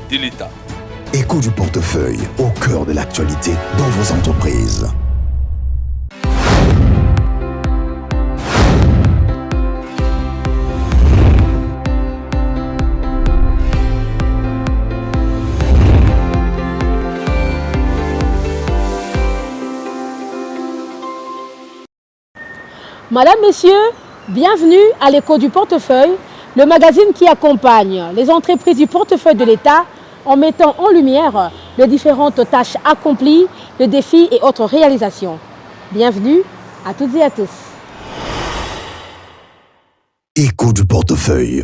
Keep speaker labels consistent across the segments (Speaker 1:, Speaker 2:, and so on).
Speaker 1: de l'État.
Speaker 2: Écho du portefeuille, au cœur de l'actualité dans vos entreprises.
Speaker 3: Madame, Messieurs, bienvenue à l'Écho du portefeuille, le magazine qui accompagne les entreprises du portefeuille de l'État en mettant en lumière les différentes tâches accomplies, les défis et autres réalisations. Bienvenue à toutes et à tous.
Speaker 2: Écho du portefeuille.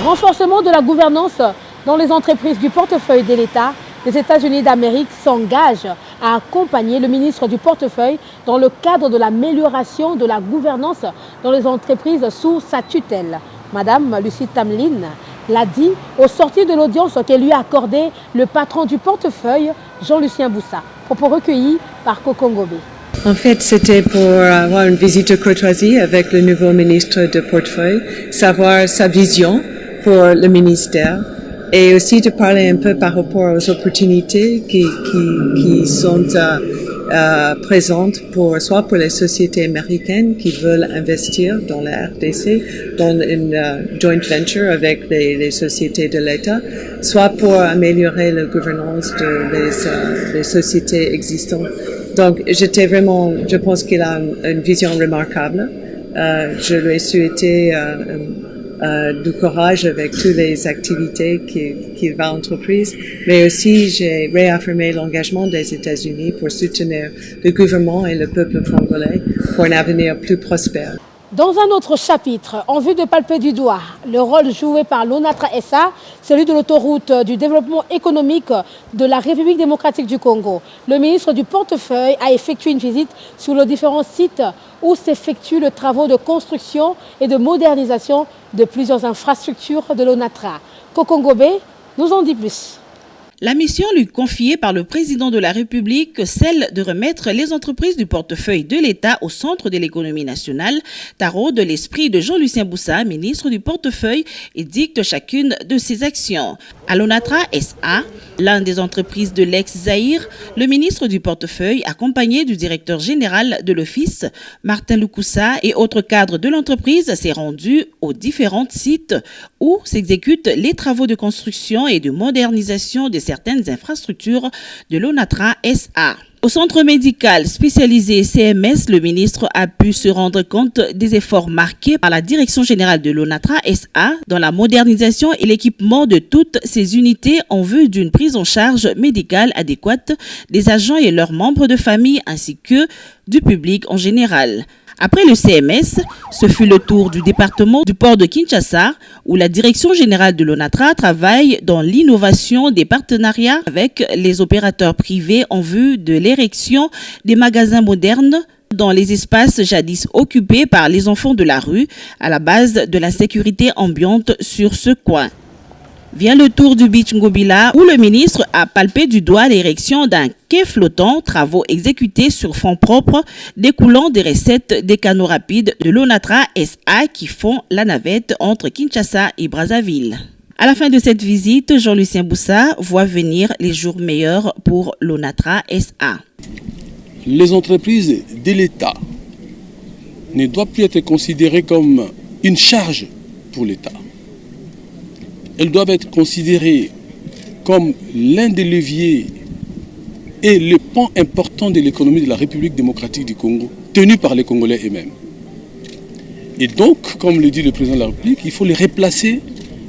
Speaker 3: Renforcement de la gouvernance dans les entreprises du portefeuille de l'État, les États-Unis d'Amérique s'engagent à accompagner le ministre du portefeuille dans le cadre de l'amélioration de la gouvernance dans les entreprises sous sa tutelle. Madame Lucie Tamlin l'a dit au sortir de l'audience que lui a accordée le patron du portefeuille, Jean-Lucien Boussa. Propos recueillis par Coco Ngobé.
Speaker 4: En fait, c'était pour avoir une visite de courtoisie avec le nouveau ministre de portefeuille, savoir sa vision pour le ministère et aussi de parler un peu par rapport aux opportunités qui sont présentes soit pour les sociétés américaines qui veulent investir dans la RDC, dans une joint venture avec les sociétés de l'État, soit pour améliorer la gouvernance des sociétés existantes. Donc, je pense qu'il a une vision remarquable. Je lui ai souhaité du courage avec toutes les activités qu'il va entreprendre, mais aussi j'ai réaffirmé l'engagement des États-Unis pour soutenir le gouvernement et le peuple congolais pour un avenir plus prospère.
Speaker 3: Dans un autre chapitre, en vue de palper du doigt le rôle joué par l'ONATRA SA, celui de l'autoroute du développement économique de la République démocratique du Congo, le ministre du portefeuille a effectué une visite sur les différents sites où s'effectuent les travaux de construction et de modernisation de plusieurs infrastructures de l'ONATRA. Coco Ngobé nous en dit plus.
Speaker 5: La mission lui confiée par le président de la République, celle de remettre les entreprises du portefeuille de l'État au centre de l'économie nationale, taraude l'esprit de Jean-Lucien Boussa, ministre du portefeuille, et dicte chacune de ses actions. À l'ONATRA SA, l'un des entreprises de l'ex-Zaïre, le ministre du portefeuille, accompagné du directeur général de l'office, Martin Lukoussa, et autres cadres de l'entreprise, s'est rendu aux différents sites où s'exécutent les travaux de construction et de modernisation de certaines infrastructures de l'ONATRA SA. Au centre médical spécialisé CMS, le ministre a pu se rendre compte des efforts marqués par la direction générale de l'ONATRA SA dans la modernisation et l'équipement de toutes ces unités en vue d'une prise en charge médicale adéquate des agents et leurs membres de famille ainsi que du public en général. Après le CMS, ce fut le tour du département du port de Kinshasa où la direction générale de l'ONATRA travaille dans l'innovation des partenariats avec les opérateurs privés en vue de l'érection des magasins modernes dans les espaces jadis occupés par les enfants de la rue à la base de la sécurité ambiante sur ce coin. Vient le tour du beach Ngobila où le ministre a palpé du doigt l'érection d'un quai flottant, travaux exécutés sur fonds propres découlant des recettes des canaux rapides de l'ONATRA SA qui font la navette entre Kinshasa et Brazzaville. À la fin de cette visite, Jean-Lucien Boussa voit venir les jours meilleurs pour l'ONATRA SA.
Speaker 1: Les entreprises de l'État ne doivent plus être considérées comme une charge pour l'État. Elles doivent être considérées comme l'un des leviers et le pan important de l'économie de la République démocratique du Congo, tenu par les Congolais eux-mêmes. Et donc, comme le dit le président de la République, il faut les replacer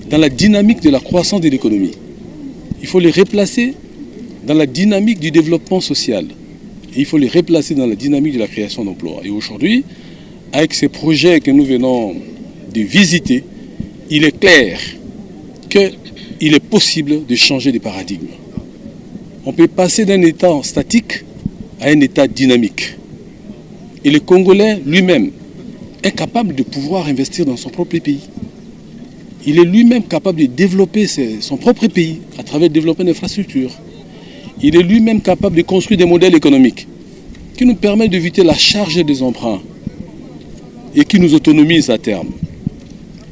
Speaker 1: dans la dynamique de la croissance de l'économie. Il faut les replacer dans la dynamique du développement social. Et il faut les replacer dans la dynamique de la création d'emplois. Et aujourd'hui, avec ces projets que nous venons de visiter, il est clair qu'il est possible de changer de paradigme. On peut passer d'un état statique à un état dynamique. Et le Congolais lui-même est capable de pouvoir investir dans son propre pays. Il est lui-même capable de développer son propre pays à travers le développement d'infrastructures. Il est lui-même capable de construire des modèles économiques qui nous permettent d'éviter la charge des emprunts et qui nous autonomisent à terme.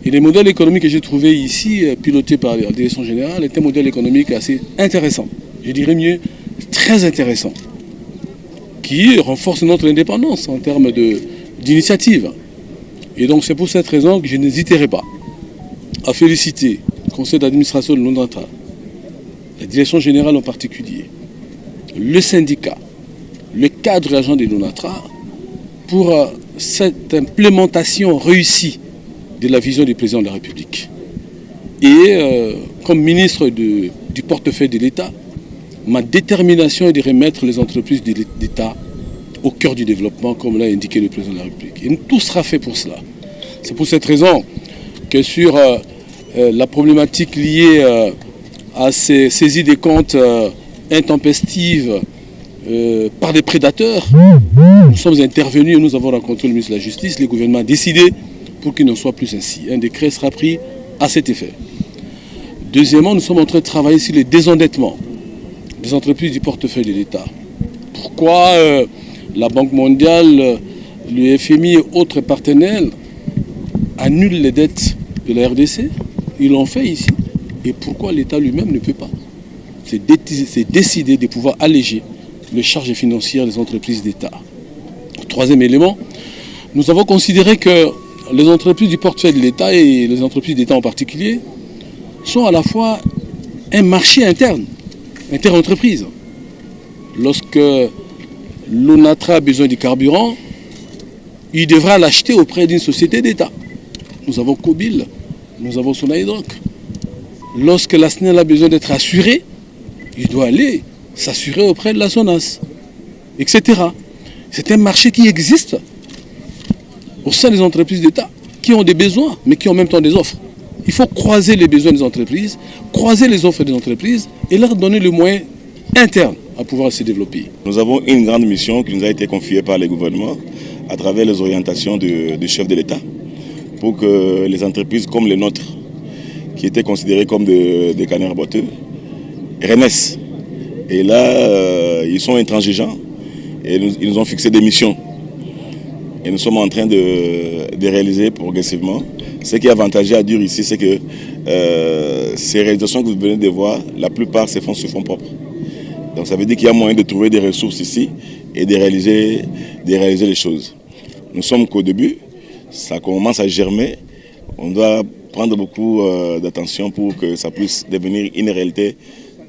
Speaker 1: Et les modèles économiques que j'ai trouvés ici, pilotés par la direction générale, étaient un modèle économique assez intéressant. Je dirais mieux, très intéressant, qui renforce notre indépendance en termes d'initiative. Et donc c'est pour cette raison que je n'hésiterai pas à féliciter le conseil d'administration de l'ONATRA, la direction générale en particulier, le syndicat, le cadre agent de l'ONATRA pour cette implémentation réussie de la vision du président de la République. Et comme ministre du portefeuille de l'État, ma détermination est de remettre les entreprises d'État au cœur du développement, comme l'a indiqué le président de la République. Et tout sera fait pour cela. C'est pour cette raison que sur la problématique liée à ces saisies des comptes intempestives par des prédateurs, nous sommes intervenus et nous avons rencontré le ministre de la Justice. Le gouvernement a décidé pour qu'il ne soit plus ainsi. Un décret sera pris à cet effet. Deuxièmement, nous sommes en train de travailler sur le désendettement des entreprises du portefeuille de l'État. Pourquoi la Banque mondiale, le FMI et autres partenaires annulent les dettes de la RDC? Ils l'ont fait ici. Et pourquoi l'État lui-même ne peut pas? C'est décider de pouvoir alléger les charges financières des entreprises d'État. Troisième élément, nous avons considéré que les entreprises du portefeuille de l'État et les entreprises d'État en particulier sont à la fois un marché interne, inter-entreprise. Lorsque l'ONATRA a besoin du carburant, il devra l'acheter auprès d'une société d'État. Nous avons Cobil, nous avons Sonaïdroc. Lorsque la SNEL a besoin d'être assurée, il doit aller s'assurer auprès de la SONAS, etc. C'est un marché qui existe au sein des entreprises d'État, qui ont des besoins, mais qui ont en même temps des offres. Il faut croiser les besoins des entreprises, croiser les offres des entreprises et leur donner le moyen interne à pouvoir se développer.
Speaker 6: Nous avons une grande mission qui nous a été confiée par les gouvernements à travers les orientations du chef de l'État pour que les entreprises comme les nôtres, qui étaient considérées comme des canards boiteux, renaissent. Et là, ils sont intransigeants et ils nous ont fixé des missions. Et nous sommes en train de réaliser progressivement. Ce qui est avantageux à dire ici, c'est que ces réalisations que vous venez de voir, la plupart se font sur fonds propres. Donc ça veut dire qu'il y a moyen de trouver des ressources ici et de réaliser les choses. Nous sommes qu'au début, ça commence à germer. On doit prendre beaucoup d'attention pour que ça puisse devenir une réalité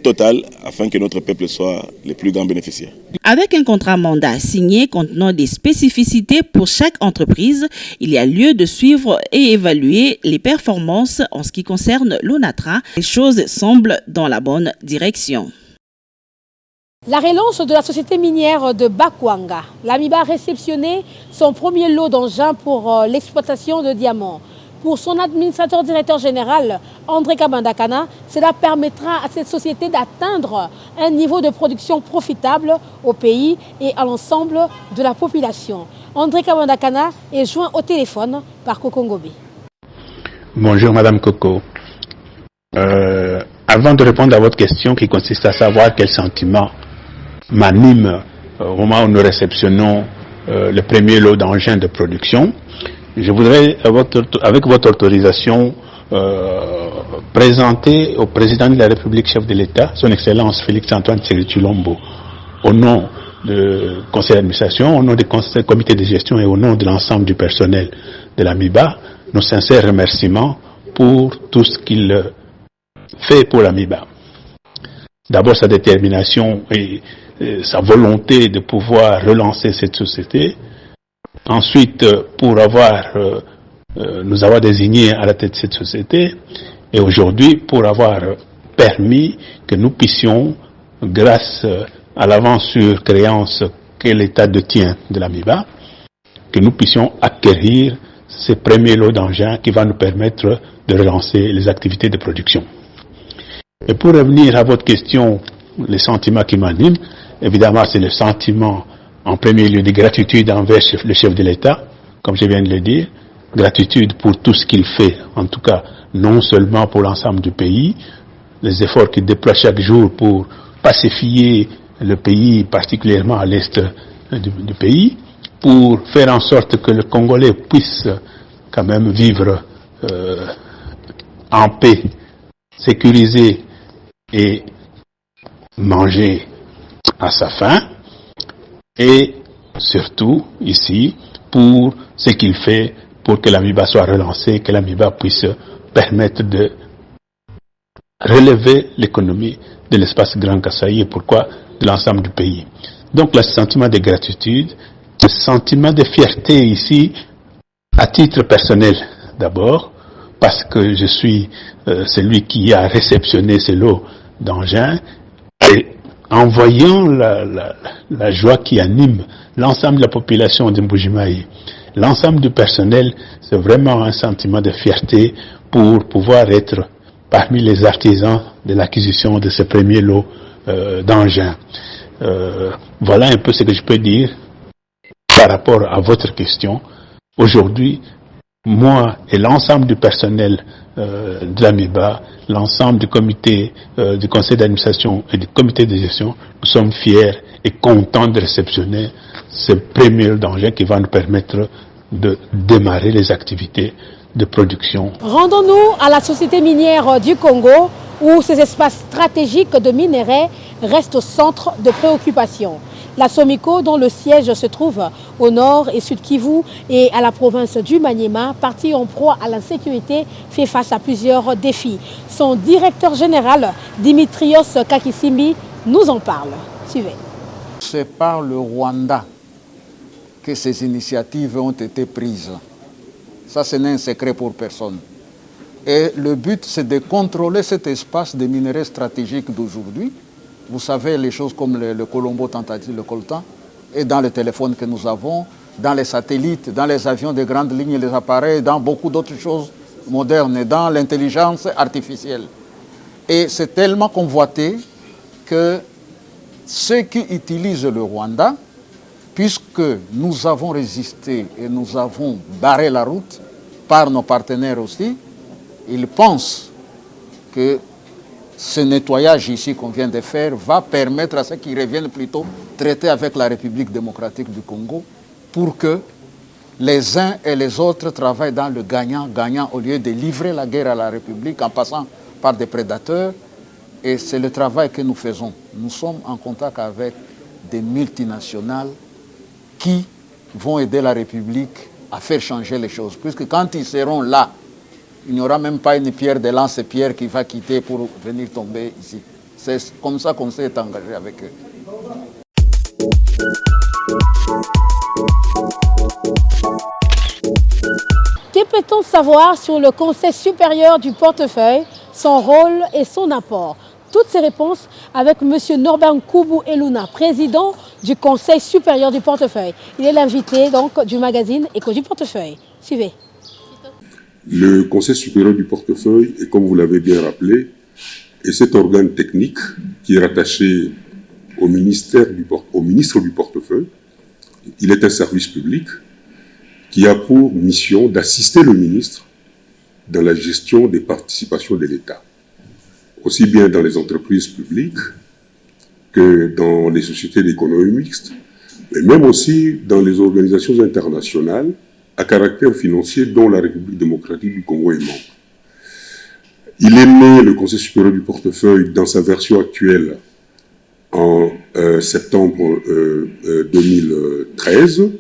Speaker 6: totale afin que notre peuple soit les plus grands bénéficiaires.
Speaker 5: Avec un contrat mandat signé contenant des spécificités pour chaque entreprise, il y a lieu de suivre et évaluer les performances en ce qui concerne l'ONATRA. Les choses semblent dans la bonne direction.
Speaker 3: La relance de la société minière de Bakwanga. L'Amiba a réceptionné son premier lot d'engins pour l'exploitation de diamants. Pour son administrateur directeur général, André Kabandakana, cela permettra à cette société d'atteindre un niveau de production profitable au pays et à l'ensemble de la population. André Kabandakana est joint au téléphone par Coco Ngobé.
Speaker 7: Bonjour Madame Coco. Avant de répondre à votre question qui consiste à savoir quel sentiment m'anime au moment où nous réceptionnons le premier lot d'engins de production, je voudrais, avec votre autorisation, présenter au président de la République, chef de l'État, son Excellence Félix-Antoine Tshisekedi Tshilombo, au nom du conseil d'administration, au nom du comité de gestion et au nom de l'ensemble du personnel de l'AMIBA, nos sincères remerciements pour tout ce qu'il fait pour l'AMIBA. D'abord sa détermination et sa volonté de pouvoir relancer cette société. Ensuite, pour nous avoir désignés à la tête de cette société, et aujourd'hui pour avoir permis que nous puissions, grâce à l'avance sur créance que l'État détient de l'AMIBA, que nous puissions acquérir ces premiers lots d'engins qui vont nous permettre de relancer les activités de production. Et pour revenir à votre question, les sentiments qui m'animent, évidemment c'est le sentiment en premier lieu de gratitude envers le chef de l'État, comme je viens de le dire, gratitude pour tout ce qu'il fait, en tout cas non seulement pour l'ensemble du pays, les efforts qu'il déploie chaque jour pour pacifier le pays, particulièrement à l'est du pays, pour faire en sorte que le Congolais puisse quand même vivre en paix, sécuriser et manger à sa faim, et surtout ici pour ce qu'il fait pour que l'AMIBA soit relancée, que l'AMIBA puisse permettre de relever l'économie de l'espace Grand Kasaï et pourquoi de l'ensemble du pays. Donc le sentiment de gratitude, le sentiment de fierté ici, à titre personnel d'abord, parce que je suis celui qui a réceptionné ce lot d'engins, et en voyant la joie qui anime l'ensemble de la population de Mbujimaï, l'ensemble du personnel, c'est vraiment un sentiment de fierté pour pouvoir être parmi les artisans de l'acquisition de ce premier lot d'engins. Voilà un peu ce que je peux dire par rapport à votre question. Aujourd'hui, moi et l'ensemble du personnel de l'AMIBA, l'ensemble du comité, du conseil d'administration et du comité de gestion, nous sommes fiers et contents de réceptionner ce premier lot d'engins qui va nous permettre de démarrer les activités de production.
Speaker 3: Rendons-nous à la société minière du Congo, où ces espaces stratégiques de minerais restent au centre de préoccupation. La Somico, dont le siège se trouve au nord et sud Kivu et à la province du Maniema, partie en proie à l'insécurité, fait face à plusieurs défis. Son directeur général, Dimitrios Kakisimbi, nous en parle. Suivez.
Speaker 8: C'est par le Rwanda que ces initiatives ont été prises. Ça, ce n'est un secret pour personne. Et le but, c'est de contrôler cet espace des minerais stratégiques d'aujourd'hui. Vous savez, les choses comme le Colombo Tentative, le Coltan, et dans les téléphones que nous avons, dans les satellites, dans les avions de grandes lignes, les appareils, dans beaucoup d'autres choses modernes, dans l'intelligence artificielle. Et c'est tellement convoité que ceux qui utilisent le Rwanda, puisque nous avons résisté et nous avons barré la route par nos partenaires aussi, ils pensent que ce nettoyage ici qu'on vient de faire va permettre à ceux qui reviennent plutôt traiter avec la République démocratique du Congo pour que les uns et les autres travaillent dans le gagnant-gagnant au lieu de livrer la guerre à la République en passant par des prédateurs. Et c'est le travail que nous faisons. Nous sommes en contact avec des multinationales qui vont aider la République à faire changer les choses. Puisque quand ils seront là, il n'y aura même pas une pierre de lance-pierre qui va quitter pour venir tomber ici. C'est comme ça qu'on s'est engagé avec eux.
Speaker 3: Que peut-on savoir sur le Conseil supérieur du portefeuille, son rôle et son apport? Toutes ces réponses avec M. Norbert Nkubu Eluna, président du Conseil supérieur du portefeuille. Il est l'invité donc du magazine Éco du portefeuille. Suivez.
Speaker 9: Le Conseil supérieur du portefeuille, et comme vous l'avez bien rappelé, est cet organe technique qui est rattaché au ministre du portefeuille. Il est un service public qui a pour mission d'assister le ministre dans la gestion des participations de l'État, aussi bien dans les entreprises publiques que dans les sociétés d'économie mixte, mais même aussi dans les organisations internationales à caractère financier dont la République démocratique du Congo est membre. Il est né, le Conseil supérieur du portefeuille, dans sa version actuelle en septembre 2013,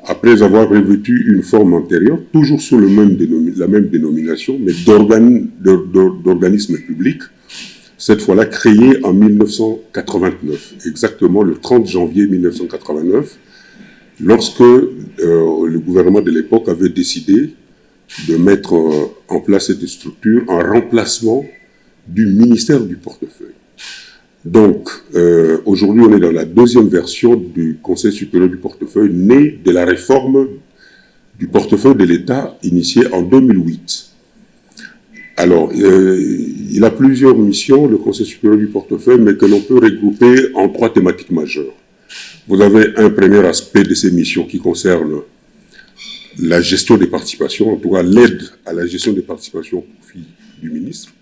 Speaker 9: après avoir revêtu une forme antérieure, toujours sous la même dénomination, mais d'organisme public, cette fois-là créé en 1989, exactement le 30 janvier 1989, lorsque le gouvernement de l'époque avait décidé de mettre en place cette structure en remplacement du ministère du portefeuille. Donc, aujourd'hui, on est dans la deuxième version du Conseil supérieur du portefeuille, née de la réforme du portefeuille de l'État initiée en 2008. Alors, il a plusieurs missions, le Conseil supérieur du portefeuille, mais que l'on peut regrouper en 3 thématiques majeures. Vous avez un premier aspect de ces missions qui concerne la gestion des participations, en tout cas l'aide à la gestion des participations au profit du ministre.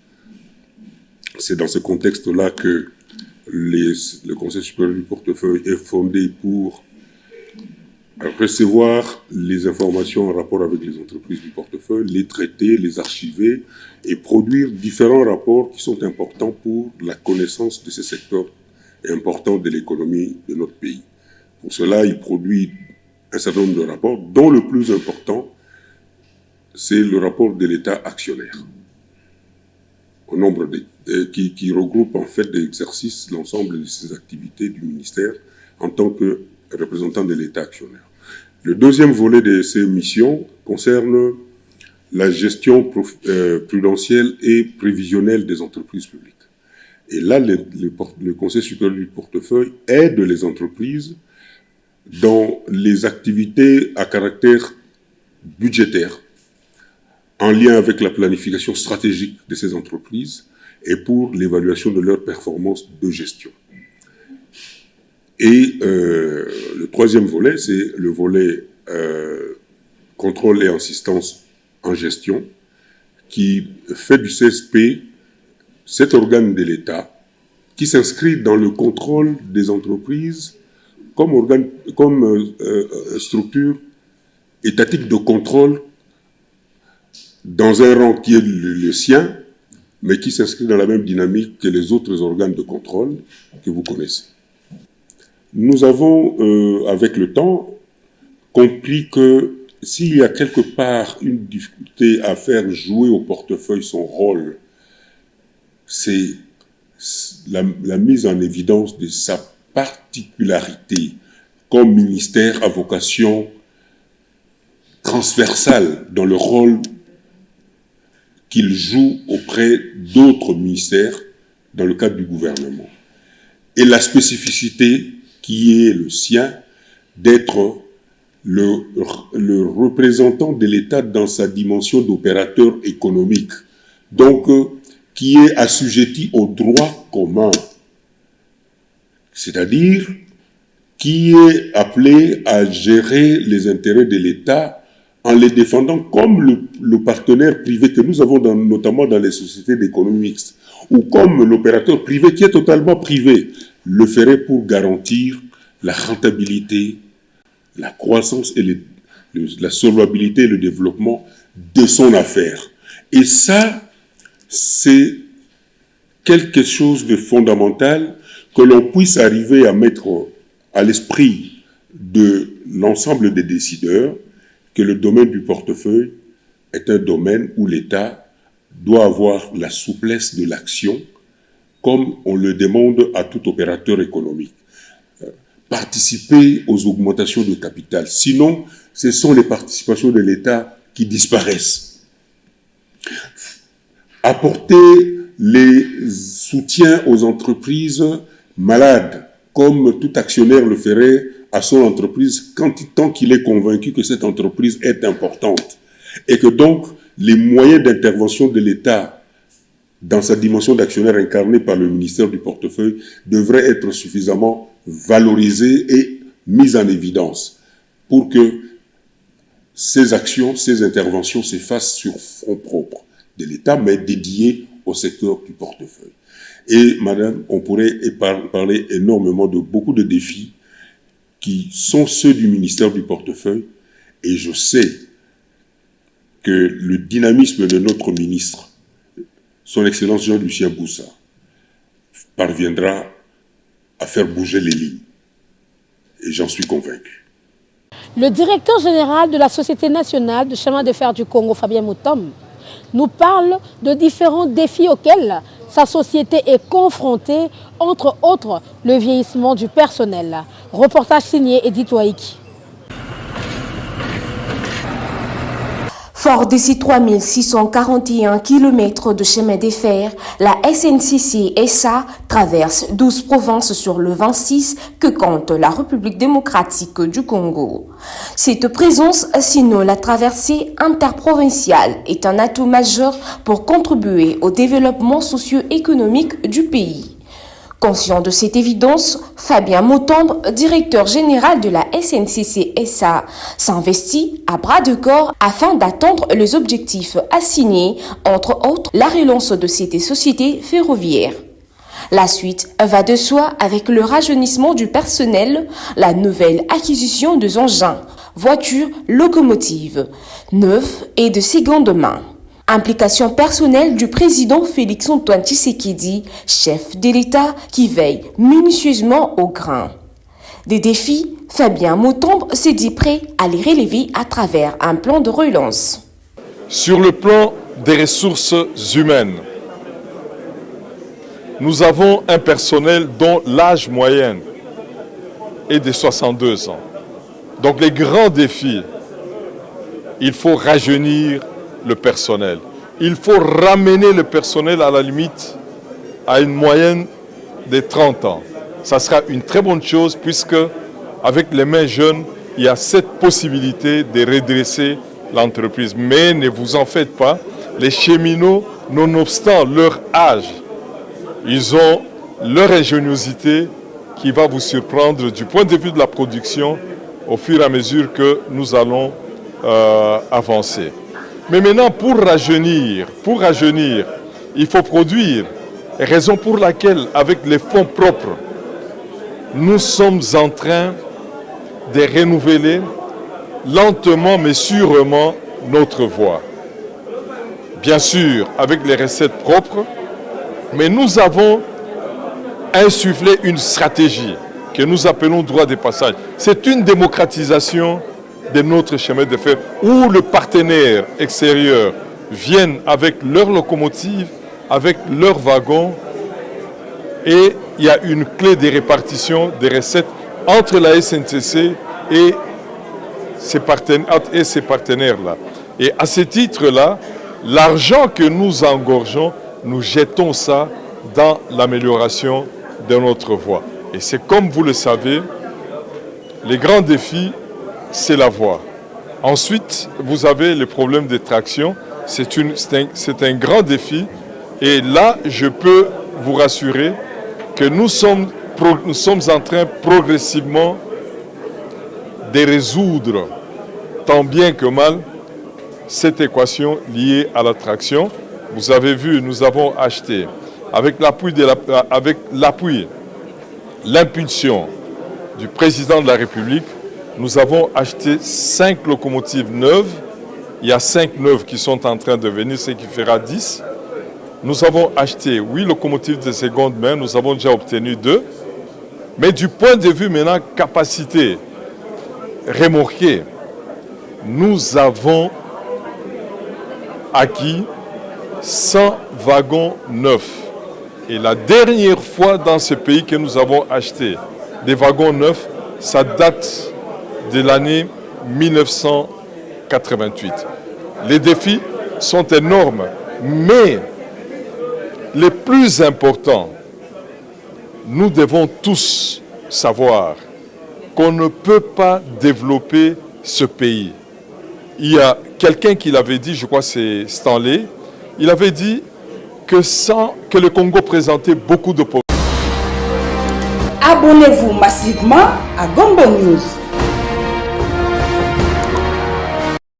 Speaker 9: C'est dans ce contexte-là que le Conseil supérieur du portefeuille est fondé pour recevoir les informations en rapport avec les entreprises du portefeuille, les traiter, les archiver et produire différents rapports qui sont importants pour la connaissance de ces secteurs importants de l'économie de notre pays. Pour cela, il produit un certain nombre de rapports, dont le plus important, c'est le rapport de l'État actionnaire, au nombre qui regroupe en fait d'exercices l'ensemble de ces activités du ministère en tant que représentant de l'État actionnaire. Le deuxième volet de ces missions concerne la gestion prudentielle et prévisionnelle des entreprises publiques. Et là, le Conseil supérieur du portefeuille aide les entreprises dans les activités à caractère budgétaire, en lien avec la planification stratégique de ces entreprises et pour l'évaluation de leur performance de gestion. Et le troisième volet, c'est le volet contrôle et assistance en gestion, qui fait du CSP cet organe de l'État qui s'inscrit dans le contrôle des entreprises comme structure étatique de contrôle dans un rang qui est le sien, mais qui s'inscrit dans la même dynamique que les autres organes de contrôle que vous connaissez. Nous avons, avec le temps, compris que s'il y a quelque part une difficulté à faire jouer au portefeuille son rôle, c'est la mise en évidence de sa particularité comme ministère à vocation transversale dans le rôle qu'il joue auprès d'autres ministères dans le cadre du gouvernement. Et la spécificité qui est le sien d'être le représentant de l'État dans sa dimension d'opérateur économique, donc qui est assujetti au droit commun, c'est-à-dire qui est appelé à gérer les intérêts de l'État en les défendant comme le partenaire privé que nous avons notamment dans les sociétés d'économie mixte, ou comme l'opérateur privé qui est totalement privé, le ferait pour garantir la rentabilité, la croissance et la solvabilité et le développement de son affaire. Et ça, c'est quelque chose de fondamental que l'on puisse arriver à mettre à l'esprit de l'ensemble des décideurs, que le domaine du portefeuille est un domaine où l'État doit avoir la souplesse de l'action, comme on le demande à tout opérateur économique. Participer aux augmentations de capital. Sinon, ce sont les participations de l'État qui disparaissent. Apporter les soutiens aux entreprises malades, comme tout actionnaire le ferait à son entreprise, tant qu'il est convaincu que cette entreprise est importante. Et que donc, les moyens d'intervention de l'État dans sa dimension d'actionnaire incarnée par le ministère du portefeuille devraient être suffisamment valorisés et mis en évidence pour que ces actions, ces interventions se fassent sur fonds propres de l'État, mais dédiées au secteur du portefeuille. Et madame, on pourrait parler énormément de beaucoup de défis qui sont ceux du ministère du portefeuille, et je sais que le dynamisme de notre ministre, son Excellence Jean-Lucien Boussa, parviendra à faire bouger les lignes. Et j'en suis convaincu.
Speaker 3: Le directeur général de la Société nationale de chemin de fer du Congo, Fabien Moutom, nous parle de différents défis auxquels sa société est confrontée, entre autres le vieillissement du personnel. Reportage signé Edith Waiki.
Speaker 10: Fort de ses 3641 km de chemin de fer, la SNCC SA traverse 12 provinces sur le 26 que compte la République démocratique du Congo. Cette présence, sinon la traversée interprovinciale, est un atout majeur pour contribuer au développement socio-économique du pays. Conscient de cette évidence, Fabien Moutom, directeur général de la SNCC SA, s'investit à bras de corps afin d'atteindre les objectifs assignés, entre autres la relance de cette société ferroviaire. La suite va de soi avec le rajeunissement du personnel, la nouvelle acquisition de engins, voitures, locomotives, neuves et de seconde main. Implication personnelle du président Félix-Antoine Tshisekedi, chef de l'État qui veille minutieusement au grain. Des défis, Fabien Moutombe s'est dit prêt à les relever à travers un plan de relance.
Speaker 11: Sur le plan des ressources humaines, nous avons un personnel dont l'âge moyen est de 62 ans. Donc les grands défis, il faut rajeunir le personnel. Il faut ramener le personnel à la limite à une moyenne de 30 ans. Ça sera une très bonne chose puisque avec les mains jeunes, il y a cette possibilité de redresser l'entreprise. Mais ne vous en faites pas, les cheminots, nonobstant leur âge, ils ont leur ingéniosité qui va vous surprendre du point de vue de la production au fur et à mesure que nous allons avancer. Mais maintenant, pour rajeunir, il faut produire. Raison pour laquelle, avec les fonds propres, nous sommes en train de renouveler lentement mais sûrement notre voie. Bien sûr, avec les recettes propres, mais nous avons insufflé une stratégie que nous appelons droit de passage. C'est une démocratisation de notre chemin de fer où les partenaires extérieurs viennent avec leurs locomotives, avec leurs wagons et il y a une clé de répartition des recettes entre la SNCC et ces partenaires-là. Et à ce titre-là, l'argent que nous engorgeons, nous jetons ça dans l'amélioration de notre voie. Et c'est comme vous le savez, les grands défis, c'est la voie. Ensuite, vous avez le problème de traction. C'est un grand défi. Et là, je peux vous rassurer que nous sommes en train progressivement de résoudre, tant bien que mal, cette équation liée à la traction. Vous avez vu, nous avons acheté, avec l'appui, l'impulsion du président de la République, nous avons acheté 5 locomotives neuves. Il y a 5 neuves qui sont en train de venir, ce qui fera 10. Nous avons acheté 8 locomotives de seconde main, nous avons déjà obtenu 2. Mais du point de vue maintenant capacité remorquée, nous avons acquis 100 wagons neufs. Et la dernière fois dans ce pays que nous avons acheté des wagons neufs, ça date de l'année 1988. Les défis sont énormes, mais les plus importants, nous devons tous savoir qu'on ne peut pas développer ce pays. Il y a quelqu'un qui l'avait dit, je crois que c'est Stanley, il avait dit que le Congo présentait beaucoup de problèmes.
Speaker 12: Abonnez-vous massivement à Gombo News.